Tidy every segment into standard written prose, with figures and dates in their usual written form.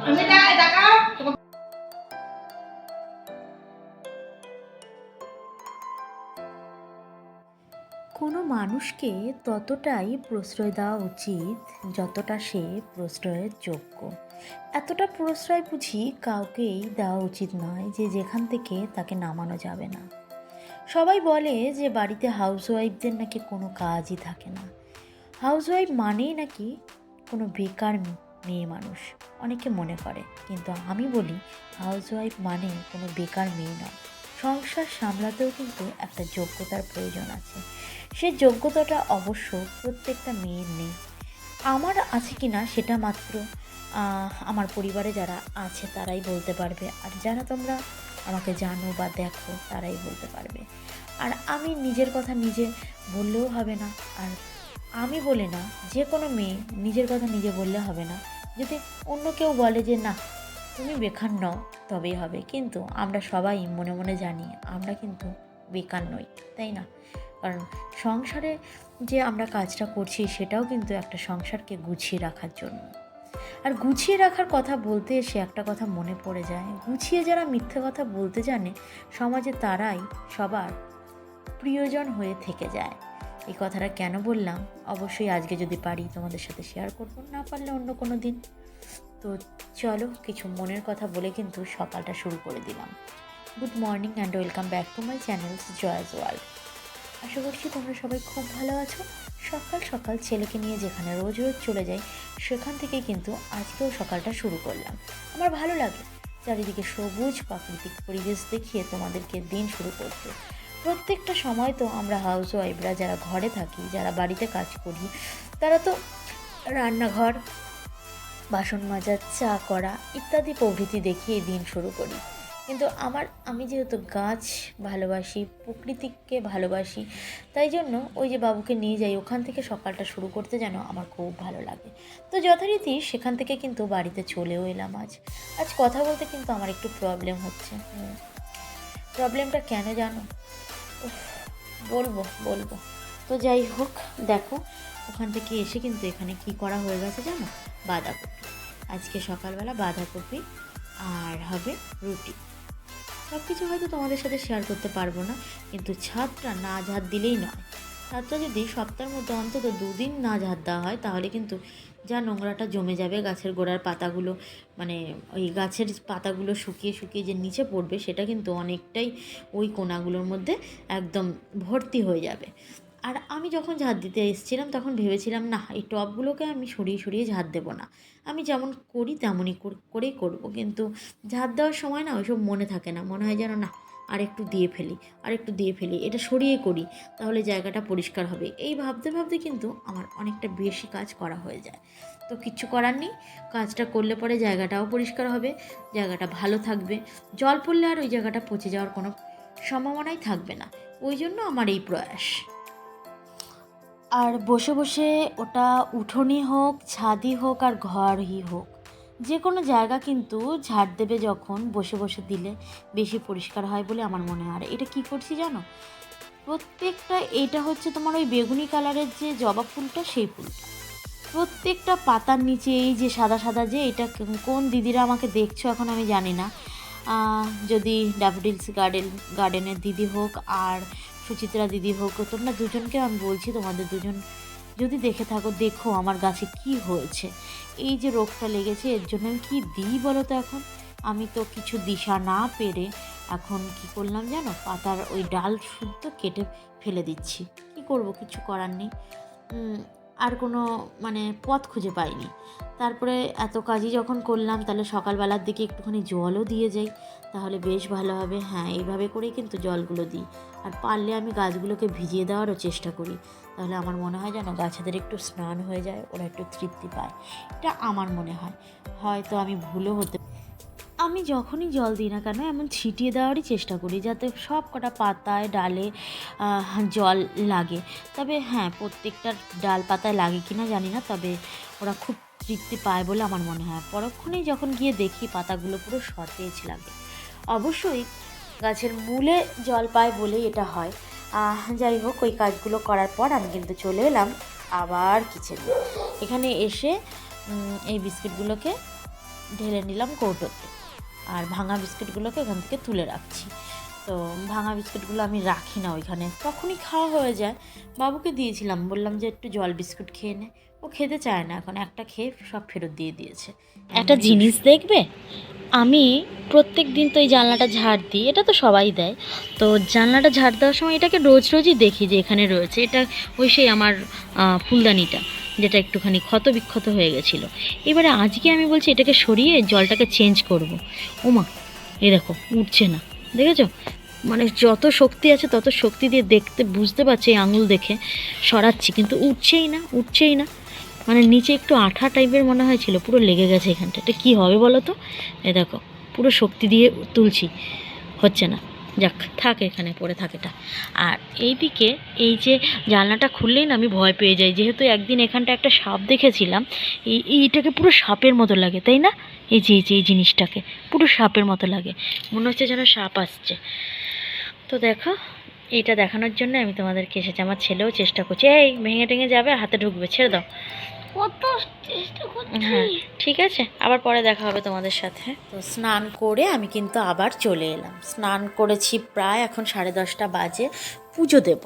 কোনো মানুষকে ততটাই প্রশ্রয় দেওয়া উচিত যতটা সে প্রশ্রয়ের যোগ্য। এতটা প্রশ্রয় বুঝি কাউকেই দেওয়া উচিত নয় যে যেখান থেকে তাকে নামানো যাবে না। সবাই বলে যে বাড়িতে হাউসওয়াইফদের নাকি কোনো কাজই থাকে না। হাউসওয়াইফ মানেই নাকি কোনো বেকার মেয়ে মানুষ অনেকে মনে করে, কিন্তু আমি বলি হাউসওয়াইফ মানে কোনো বেকার মেয়ে নয়। সংসার সামলাতেও কিন্তু একটা যোগ্যতার প্রয়োজন আছে। সে যোগ্যতাটা অবশ্য প্রত্যেকটা মেয়ের নেই। আমার আছে কি না সেটা মাত্র আমার পরিবারে যারা আছে তারাই বলতে পারবে, আর যারা তোমরা আমাকে জানো বা দেখো তারাই বলতে পারবে। আর আমি নিজের কথা নিজে বললেও হবে না, আর আমি বলে না, যে কোনো মেয়ে নিজের কথা নিজে বললে হবে না। যদি অন্য কেউ বলে যে না তুমি বেকার নও তবেই হবে, কিন্তু আমরা সবাই মনে মনে জানি আমরা কিন্তু বেকার নই, তাই না? কারণ সংসারে যে আমরা কাজটা করছি সেটাও কিন্তু একটা সংসারকে গুছিয়ে রাখার জন্য। আর গুছিয়ে রাখার কথা বলতে এসে একটা কথা মনে পড়ে যায়, গুছিয়ে যারা মিথ্যে কথা বলতে জানে সমাজে তারাই সবার প্রিয়জন হয়ে থেকে যায়। এই কথাটা কেন বললাম অবশ্যই আজকে যদি পারি তোমাদের সাথে শেয়ার করবো, না পারলে অন্য কোনো দিন। তো চলো কিছু মনের কথা বলে কিন্তু সকালটা শুরু করে দিলাম। Good morning and welcome back to my channel Joyous World. আশা করছি তোমরা সবাই খুব ভালো আছো। সকাল সকাল ছেলেকে নিয়ে যেখানে রোজ রোজ চলে যাই সেখান থেকেই কিন্তু আজকেও সকালটা শুরু করলাম। আমার ভালো লাগে চারিদিকে সবুজ প্রাকৃতিক পরিবেশ দেখিয়ে তোমাদেরকে দিন শুরু করতে। প্রত্যেকটা সময় তো আমরা হাউসওয়াইফরা যারা ঘরে থাকি, যারা বাড়িতে কাজ করি, তারা তো রান্নাঘর, বাসন মাজা, চা করা ইত্যাদি প্রভৃতি দেখিয়ে দিন শুরু করি। কিন্তু আমি যেহেতু গাছ ভালোবাসি, প্রকৃতিকে ভালোবাসি, তাই জন্য ওই যে বাবুকে নিয়ে যাই ওখান থেকে সকালটা শুরু করতে যেন আমার খুব ভালো লাগে। তো যথারীতি সেখান থেকে কিন্তু বাড়িতে চলেও এলাম। আজ কথা বলতে কিন্তু আমার একটু প্রবলেম হচ্ছে। প্রবলেমটা কেন জানো? বলবো। তো যাই হোক, দেখো ওখান থেকে এসে কিন্তু এখানে কি করা হয়ে গেছে জানো? বাঁধাকপি। আজকে সকালবেলা বাঁধাকপি আর হবে রুটি। সব কিছু হয়তো তোমাদের সাথে শেয়ার করতে পারবো না, কিন্তু ছাদটা না ঝাঁট দিলেই নয়। ছাদটা যদি সপ্তাহের মধ্যে অন্তত 2 দিন না ঝাঁট দেওয়া হয় তাহলে কিন্তু যা নোংরাটা জমে যাবে, গাছের গোড়ার পাতাগুলো মানে ওই গাছের পাতাগুলো শুকিয়ে শুকিয়ে যে নিচে পড়বে সেটা কিন্তু অনেকটাই ওই কোনাগুলোর মধ্যে একদম ভর্তি হয়ে যাবে। আর আমি যখন ঝাঁট দিতে এসেছিলাম তখন ভেবেছিলাম না এই টবগুলোকে আমি সরিয়ে সরিয়ে ঝাঁট দেবো না, আমি যেমন করি তেমনই করেই করবো। কিন্তু ঝাঁট দেওয়ার সময় না ওইসব মনে থাকে না, মনে হয় যেন না আর একটু দিয়ে ফেলি, এটা সরিয়ে করি তাহলে জায়গাটা পরিষ্কার হবে। এই ভাবতে ভাবতে কিন্তু আমার অনেকটা বেশি কাজ করা হয়ে যায়। তো কিচ্ছু করার নেই, কাজটা করলে পরে জায়গাটাও পরিষ্কার হবে, জায়গাটা ভালো থাকবে। জল পড়লে আর ওই জায়গাটা পচে যাওয়ার কোনো সম্ভাবনাই থাকবে না। ওই জন্য আমার এই প্রয়াস। আর বসে বসে ওটা উঠোনই হোক, ছাদই হোক, আর ঘরই হোক, যে কোনো জায়গা কিন্তু ঝাড় দেবে যখন বসে বসে দিলে বেশি পরিষ্কার হয় বলে আমার মনে হয়। আর এটা কী করছি জানো? প্রত্যেকটা এইটা হচ্ছে তোমার ওই বেগুনি কালারের যে জবা ফুলটা, সেই ফুলটা প্রত্যেকটা পাতার নিচে এই যে সাদা সাদা, যে এটা কোন দিদিরা আমাকে দেখছো এখন আমি জানি না, যদি ড্যাফোডিলস গার্ডেনের দিদি হোক আর সুচিত্রা দিদি হোক, তোমরা দুজনকে আমি বলছি, তোমাদের দুজন যদি দেখে থাকো দেখো আমার গাছে কি হয়েছে। এই যে রোগটা লেগেছে এর জন্য আমি কী দিই বলো তো? এখন আমি তো কিছু দিশা না পেরে এখন কি করলাম জানো? পাতার ওই ডাল শুদ্ধ কেটে ফেলে দিচ্ছি। কি করব, কিছু করার নেই, আর কোনো পথ খুঁজে পাইনি। তারপরে এত কাজই যখন করলাম তাহলে সকালবেলার দিকে একটুখানি জলও দিয়ে যাই, তাহলে বেশ ভালো হবে। হ্যাঁ, এইভাবে করেই কিন্তু জলগুলো দিই। আর পারলে আমি গাছগুলোকে ভিজিয়ে দেওয়ারও চেষ্টা করি, তাহলে আমার মনে হয় যেন গাছেদের একটু স্নান হয়ে যায়, ওরা একটু তৃপ্তি পায়। এটা আমার মনে হয়, হয়তো আমি ভুলও হতে। আমি যখনই জল দিই না কেন এমন ছিটিয়ে দেওয়ারই চেষ্টা করি যাতে সব কটা পাতায় ডালে জল লাগে। তবে হ্যাঁ, প্রত্যেকটা ডাল পাতায় লাগে কি না জানি না, তবে ওরা খুব তৃপ্তি পায় বলে আমার মনে হয়। পরক্ষণেই যখন গিয়ে দেখি পাতাগুলো পুরো সতেজ লাগে। অবশ্যই গাছের মূলে জল পায় বলেই এটা হয়। যাই হোক, ওই কাজগুলো করার পর আমি কিন্তু চলে এলাম আবার কিচেনে। এখানে এসে এই বিস্কিটগুলোকে ঢেলে নিলাম কৌটোতে, আর ভাঙা বিস্কুটগুলোকে ওখান থেকে তুলে রাখছি। তো ভাঙা বিস্কুটগুলো আমি রাখি না ওইখানে, তখনই খাওয়া হয়ে যায়। বাবুকে দিয়েছিলাম, বললাম যে একটু জল বিস্কুট খেয়ে নে, ও খেতে চায় না, এখন একটা খেয়ে সব ফেরত দিয়ে দিয়েছে। একটা জিনিস দেখবে, আমি প্রত্যেক দিন তো এই জানলাটা ঝাড় দিই, এটা তো সবাই দেয়। তো জানলাটা ঝাড় দেওয়ার সময় এটাকে রোজ রোজই দেখি যে এখানে রয়েছে। এটা ওই সেই আমার ফুলদানিটা, যেটা একটুখানি ক্ষত বিক্ষত হয়ে গেছিলো। এবারে আজকে আমি বলছি এটাকে সরিয়ে জলটাকে চেঞ্জ করব। ওমা, এই দেখো উঠছে না, দেখেছো? মানে যত শক্তি আছে তত শক্তি দিয়ে দেখতে বুঝতে পারছি, এই আঙুল দেখে সরাচ্ছি, কিন্তু উঠছেই না, উঠছেই না। মানে নিচে একটু আঠা টাইপের মনে হয়েছিল, পুরো লেগে গেছে এখানটা। এটা কী হবে বলো তো? এ দেখো, পুরো শক্তি দিয়ে তুলছি, হচ্ছে না। যাক, থাক, এখানে পড়ে থাক এটা। আর এইদিকে এই যে জানলাটা খুললেই না আমি ভয় পেয়ে যাই, যেহেতু একদিন এখানটা একটা সাপ দেখেছিলাম। এইটাকে পুরো সাপের মতো লাগে, তাই না? এই জিনিসটাকে পুরো সাপের মতো লাগে, মনে হচ্ছে যেন সাপ আসছে। তো দেখো, এইটা দেখানোর জন্য আমি তোমাদেরকে এসেছি। আমার ছেলেও চেষ্টা করছে, এই ভেঙে টেঙে যাবে, হাতে ঢুকবে, ছেড়ে দাও। কত চেষ্টা করছি। হ্যাঁ, ঠিক আছে, আবার পরে দেখা হবে তোমাদের সাথে। তো স্নান করে আমি কিন্তু আবার চলে এলাম। স্নান করেছি প্রায়, এখন 10:30 বাজে, পুজো দেব।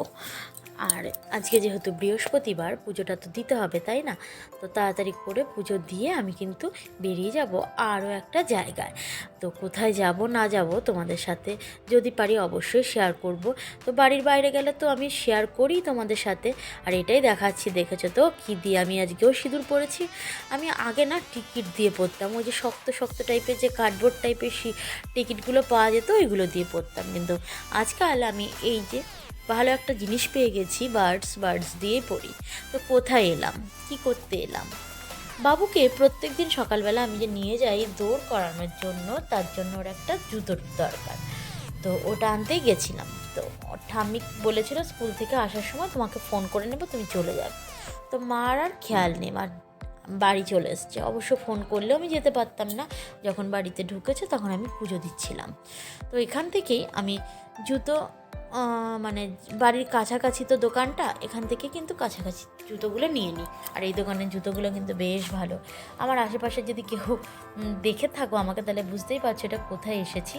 আর আজকে যেহেতু বৃহস্পতিবার, পুজোটা তো দিতে হবে, তাই না? তো তাড়াতাড়ি করে পুজো দিয়ে আমি কিন্তু বেরিয়ে যাব আরও একটা জায়গায়। তো কোথায় যাব না যাব তোমাদের সাথে যদি পারি অবশ্যই শেয়ার করব। তো বাড়ির বাইরে গেলে তো আমি শেয়ার করি তোমাদের সাথে। আর এটাই দেখাচ্ছি, দেখেছো তো কী দিয়ে আমি আজকেও সিঁদুর পরেছি। আমি আগে না টিকিট দিয়ে পরতাম, ওই যে শক্ত শক্ত টাইপের যে কার্ডবোর্ড টাইপের টিকিটগুলো পাওয়া যেত, ওইগুলো দিয়ে পরতাম। কিন্তু আজকাল আমি এই যে ভালো একটা জিনিস পেয়ে গেছি, বার্ডস দিয়েই পড়ি। তো কোথায় এলাম, কি করতে এলাম? বাবুকে প্রত্যেক দিন সকালবেলা আমি যে নিয়ে যাই দৌড় করানোর জন্য, তার জন্য ওর একটা জুতোর দরকার। তো ওটা আনতেই গেছিলাম। তো ঠাম্মি বলেছিল স্কুল থেকে আসার সময় তোমাকে ফোন করে নেবো, তুমি চলে যাবে। তো মার আর খেয়াল নেই, মার বাড়ি চলে এসছে। অবশ্য ফোন করলেও আমি যেতে পারতাম না, যখন বাড়িতে ঢুকেছে তখন আমি পুজো দিচ্ছিলাম। তো এখান থেকেই আমি জুতো, মানে বাড়ির কাছাকাছি তো দোকানটা, এখান থেকে কিন্তু কাছাকাছি জুতোগুলো নিয়ে নিই। আর এই দোকানের জুতোগুলো কিন্তু বেশ ভালো। আমার আশেপাশে যদি কেউ দেখে থাকো আমাকে, তাহলে বুঝতেই পারছো এটা কোথায় এসেছি।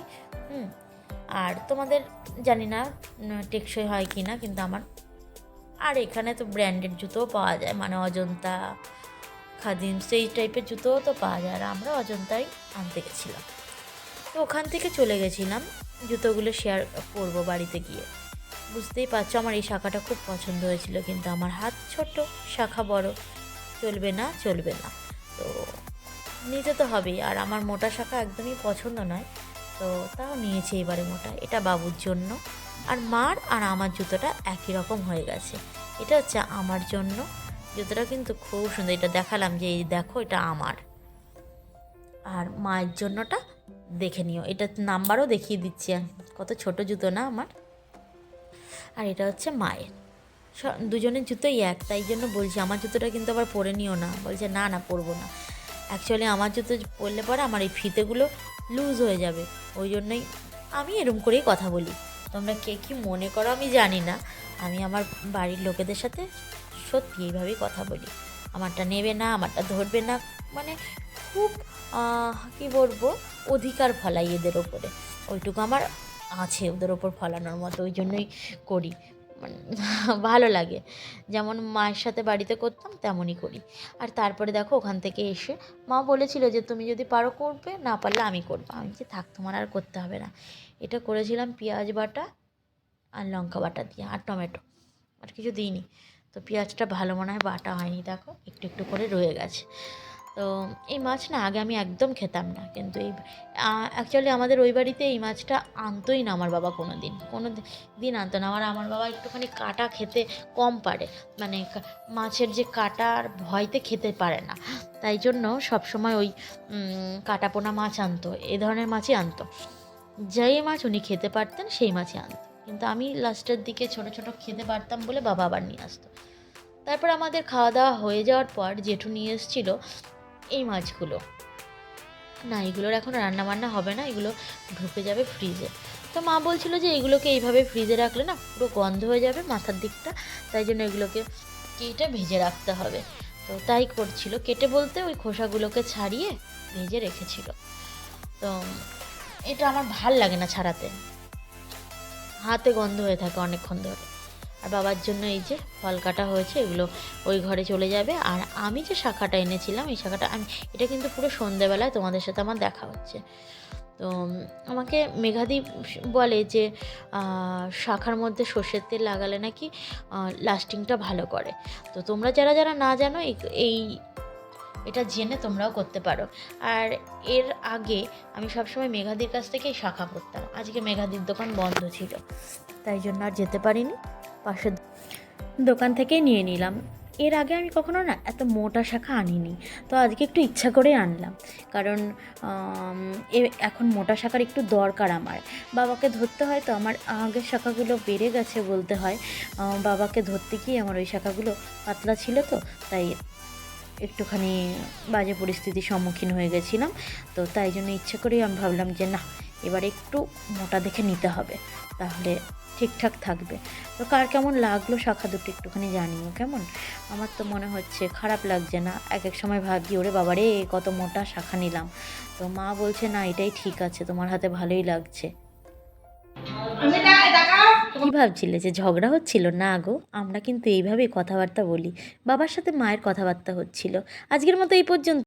আর তোমাদের জানি না টেকসই হয় কি না, কিন্তু আমার, আর এখানে তো ব্র্যান্ডেড জুতোও পাওয়া যায়, মানে অজন্তা, খাদিম, সেই টাইপের জুতোও তো পাওয়া যায়। আর আমরা অজন্তাই আনতে গেছিলাম। তো ওখান থেকে চলে গেছিলাম জুতোগুলো শেয়ার করবো বাড়িতে গিয়ে। বুঝতেই পারছো আমার এই শাখাটা খুব পছন্দ হয়েছিল, কিন্তু আমার হাত ছোট, শাখা বড়, চলবে না। তো নিতে তো হবেই, আর আমার মোটা শাখা একদমই পছন্দ নয়। তো তাও নিয়েছি এবারে মোটা, এটা বাবুর জন্য। আর মার আর আমার জুতোটা একই রকম হয়ে গেছে। এটা হচ্ছে আমার জন্য, জুতোটা কিন্তু খুব সুন্দর। এটা দেখালাম যে এই দেখো এটা আমার। আর মায়ের জন্যটা দেখে নিও, এটা নাম্বারও দেখিয়ে দিচ্ছি, কত ছোট জুতো না আমার। আর এটা হচ্ছে মায়ের। দুজনের জুতোই এক, তাই জন্য বলছি আমার জুতোটা কিন্তু আবার পরে নিও না। বলছে না না, পরবো না। অ্যাকচুয়ালি আমার জুতো পরলে পরে আমার এই ফিতেগুলো লুজ হয়ে যাবে, ওই জন্যই আমি এরম করেই কথা বলি। তোমরা কে কী মনে করো আমি জানি না, আমি আমার বাড়ির লোকেদের সাথে সত্যি এইভাবেই কথা বলি। আমারটা নেবে না, আমারটা ধরবে না, মানে খুব কী বলবো, অধিকার ফলাই এদের ওপরে, ওইটুকু আমার আছে ওদের ওপর ফলানোর মতো, ওই জন্যই করি। মানে ভালো লাগে, যেমন মায়ের সাথে বাড়িতে করতাম তেমনই করি। আর তারপরে দেখো ওখান থেকে এসে মা বলেছিল যে তুমি যদি পারো করবে, না পারলে আমি করবো। আমি যে থাক, তোমার আর করতে হবে না। এটা করেছিলাম পেঁয়াজ বাটা আর লঙ্কা বাটা দিয়ে, আর টমেটো, আর কিছু দিইনি। তো পেঁয়াজটা ভালো মনে হয় বাটা হয়নি, দেখো একটু একটু করে রয়ে গেছে। তো এই মাছ না আগে আমি একদম খেতাম না, কিন্তু এই অ্যাকচুয়ালি আমাদের ওই বাড়িতে এই মাছটা আনতোই না আমার বাবা, কোনো দিন আনতো না। আমার বাবা একটুখানি কাটা খেতে কম পারে, মানে মাছের যে কাটার ভয়তে খেতে পারে না, তাই জন্য সবসময় ওই কাটাপোনা মাছ আনতো, এই ধরনের মাছই আনতো। যেই মাছ উনি খেতে পারতেন সেই মাছই আনতো, কিন্তু আমি লাস্টের দিকে ছোট ছোট খেতে পারতাম বলে বাবা আবার নিয়ে আসতো। তারপর আমাদের খাওয়া দাওয়া হয়ে যাওয়ার পর জেঠু নিয়ে এসেছিলো এই মাছগুলো। না, এগুলোর এখন রান্না বান্না হবে না, এগুলো ঢুকে যাবে ফ্রিজে। তো মা বলছিল যে এগুলোকে এইভাবে ফ্রিজে রাখলে না পুরো গন্ধ হয়ে যাবে মাথার দিকটা, তাই জন্য এগুলোকে কেটে ভেজে রাখতে হবে। তো তাই করছিল, কেটে বলতে ওই খোসাগুলোকে ছাড়িয়ে ভেজে রেখেছিল। তো এটা আমার ভাল লাগে না ছাড়াতে, হাতে গন্ধ হয়ে থাকে অনেকক্ষণ ধরে। আর বাবার জন্য এই যে ফল কাটা হয়েছে, এগুলো ওই ঘরে চলে যাবে। আর আমি যে শাখাটা এনেছিলাম, এই শাখাটা আমি, এটা কিন্তু পুরো সন্ধেবেলায় তোমাদের সাথে আমার দেখা হচ্ছে। তো আমাকে মেঘাদি বলে যে শাখার মধ্যে সর্ষের তেল লাগালে নাকি লাস্টিংটা ভালো করে। তো তোমরা যারা যারা না জানো এই এটা জেনে তোমরাও করতে পারো। আর এর আগে আমি সবসময় মেঘাদির কাছ থেকেই শাখা করতাম। আজকে মেঘাদির দোকান বন্ধ ছিল, তাই জন্য আর যেতে পারিনি, পাশের দোকান থেকেই নিয়ে নিলাম। এর আগে আমি কখনো না এত মোটা শাখা আনিনি, তো আজকে একটু ইচ্ছা করে আনলাম, কারণ এখন মোটা শাখার একটু দরকার আমার। বাবাকে ধরতে হয়, তো আমার আগের শাখাগুলো বেড়ে গেছে বলতে হয়। বাবাকে ধরতে গিয়ে আমার ওই শাখাগুলো পাতলা ছিল, তো তাই একটুখানি বাজে পরিস্থিতির সম্মুখীন হয়ে গেছিলাম। তো তাই জন্য ইচ্ছে করেই আমি ভাবলাম যে না, এবার একটু মোটা দেখে নিতে হবে, তাহলে ঠিকঠাক থাকবে। তো কার কেমন লাগলো শাখা দুটো একটুখানি জানিও কেমন। আমার তো মনে হচ্ছে খারাপ লাগছে না, এক এক সময় ভাবি ওরে বাবারে কত মোটা শাখা নিলাম। তো মা বলছে না, এটাই ঠিক আছে, তোমার হাতে ভালোই লাগছে। কি ভাবছিলে যে ঝগড়া হচ্ছিল? না গো, আমরা কিন্তু এইভাবেই কথাবার্তা বলি। বাবার সাথে মায়ের কথাবার্তা হচ্ছিল। আজকের মতো এই পর্যন্ত।